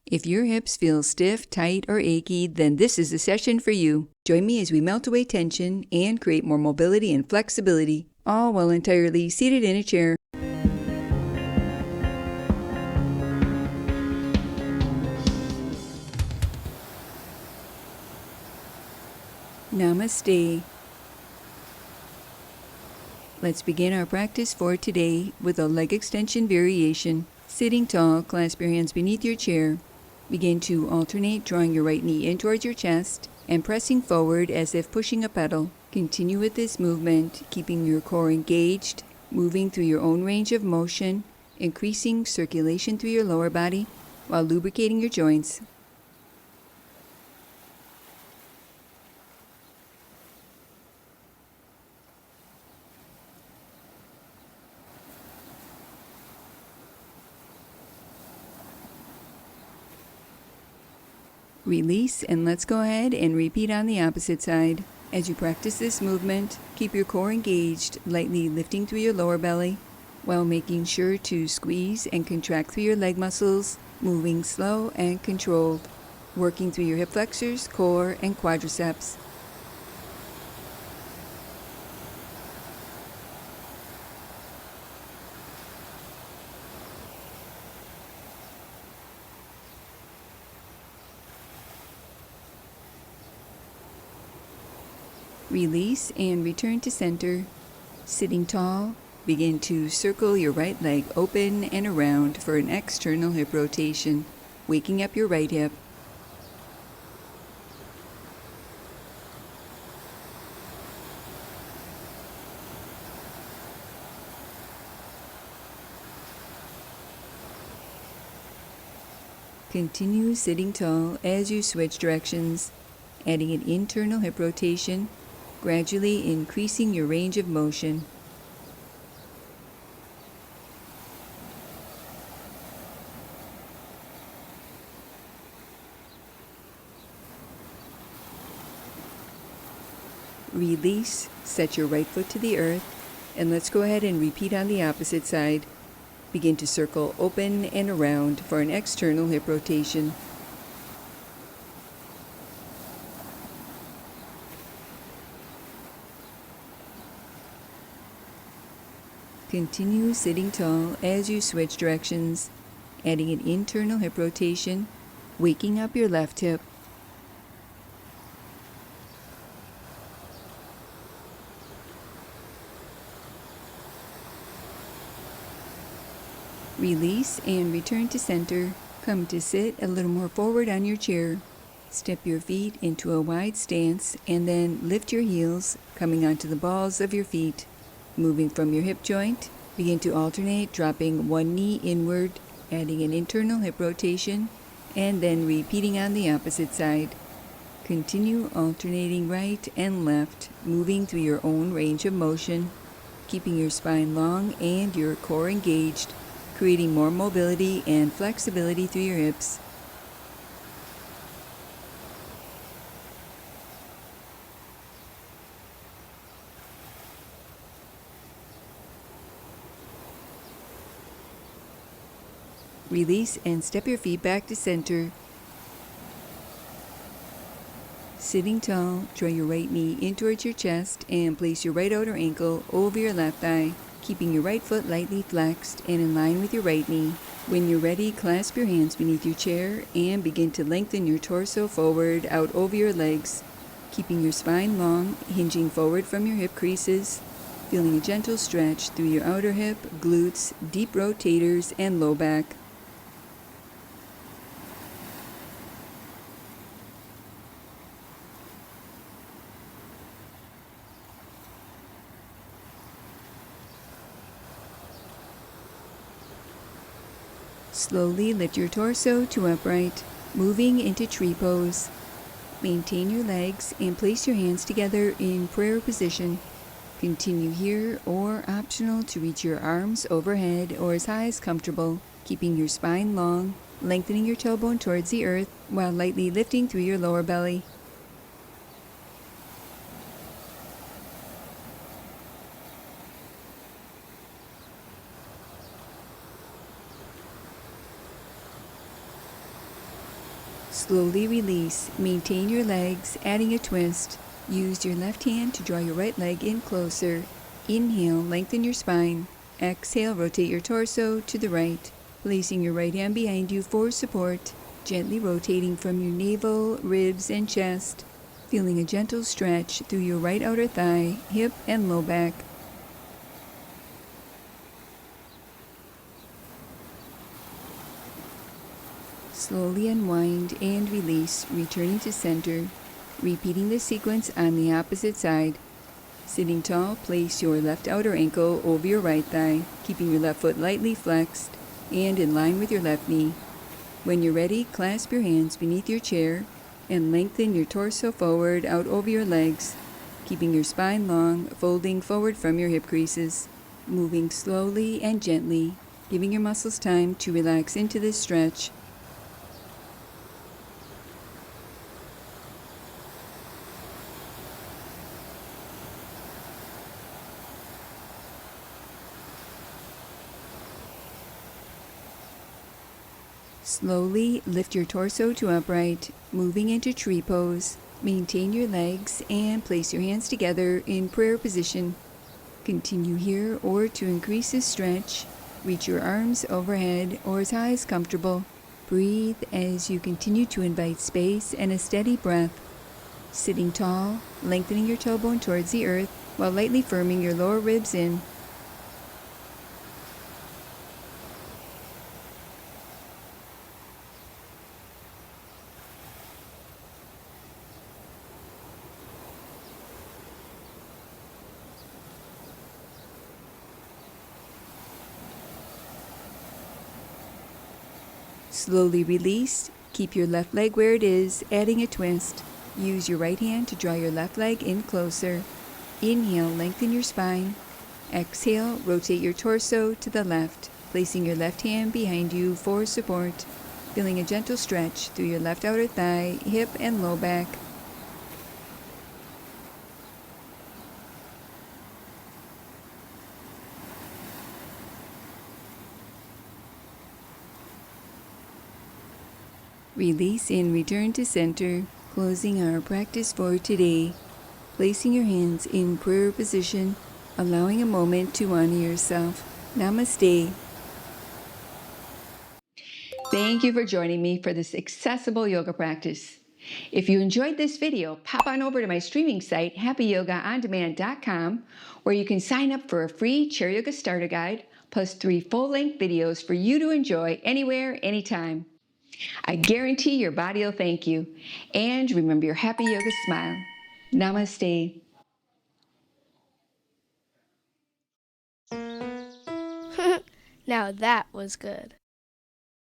If your hips feel stiff, tight, or achy, then this is the session for you. Join me as we melt away tension and create more mobility and flexibility, all while entirely seated in a chair. Namaste. Let's begin our practice for today with a leg extension variation. Sitting tall, clasp your hands beneath your chair. Begin to alternate, drawing your right knee in towards your chest and pressing forward as if pushing a pedal. Continue with this movement, keeping your core engaged, moving through your own range of motion, increasing circulation through your lower body while lubricating your joints. Release, and let's go ahead and repeat on the opposite side. As you practice this movement, keep your core engaged, lightly lifting through your lower belly, while making sure to squeeze and contract through your leg muscles, moving slow and controlled, working through your hip flexors, core, and quadriceps. Release and return to center. Sitting tall, begin to circle your right leg open and around for an external hip rotation, waking up your right hip. Continue sitting tall as you switch directions, adding an internal hip rotation, gradually increasing your range of motion. Release, set your right foot to the earth, and let's go ahead and repeat on the opposite side. Begin to circle open and around for an external hip rotation. Continue sitting tall as you switch directions, adding an internal hip rotation, waking up your left hip. Release and return to center. Come to sit a little more forward on your chair. Step your feet into a wide stance and then lift your heels, coming onto the balls of your feet. Moving from your hip joint, begin to alternate, dropping one knee inward, adding an internal hip rotation, and then repeating on the opposite side. Continue alternating right and left, moving through your own range of motion, keeping your spine long and your core engaged, creating more mobility and flexibility through your hips. Release and step your feet back to center. Sitting tall, draw your right knee in towards your chest and place your right outer ankle over your left thigh, keeping your right foot lightly flexed and in line with your right knee. When you're ready, clasp your hands beneath your chair and begin to lengthen your torso forward out over your legs, keeping your spine long, hinging forward from your hip creases, feeling a gentle stretch through your outer hip, glutes, deep rotators, and low back. Slowly lift your torso to upright, moving into tree pose. Maintain your legs and place your hands together in prayer position. Continue here, or optional to reach your arms overhead or as high as comfortable, keeping your spine long, lengthening your tailbone towards the earth while lightly lifting through your lower belly. Slowly release. Maintain your legs, adding a twist. Use your left hand to draw your right leg in closer. Inhale, lengthen your spine. Exhale, rotate your torso to the right. Placing your right hand behind you for support. Gently rotating from your navel, ribs, and chest. Feeling a gentle stretch through your right outer thigh, hip, and low back. Slowly unwind and release, returning to center. Repeating the sequence on the opposite side. Sitting tall, place your left outer ankle over your right thigh, keeping your left foot lightly flexed and in line with your left knee. When you're ready, clasp your hands beneath your chair and lengthen your torso forward out over your legs, keeping your spine long, folding forward from your hip creases. Moving slowly and gently, giving your muscles time to relax into this stretch. Slowly lift your torso to upright, moving into tree pose. Maintain your legs and place your hands together in prayer position. Continue here, or to increase this stretch, reach your arms overhead or as high as comfortable. Breathe as you continue to invite space and a steady breath. Sitting tall, lengthening your tailbone towards the earth while lightly firming your lower ribs in. Slowly release. Keep your left leg where it is, adding a twist. Use your right hand to draw your left leg in closer. Inhale, lengthen your spine. Exhale, rotate your torso to the left, placing your left hand behind you for support. Feeling a gentle stretch through your left outer thigh, hip, and low back. Release and return to center, closing our practice for today. Placing your hands in prayer position, allowing a moment to honor yourself. Namaste. Thank you for joining me for this accessible yoga practice. If you enjoyed this video, pop on over to my streaming site, happyyogaondemand.com, where you can sign up for a free chair yoga starter guide, plus 3 full-length videos for you to enjoy anywhere, anytime. I guarantee your body will thank you. And remember your happy yoga smile. Namaste. Now that was good.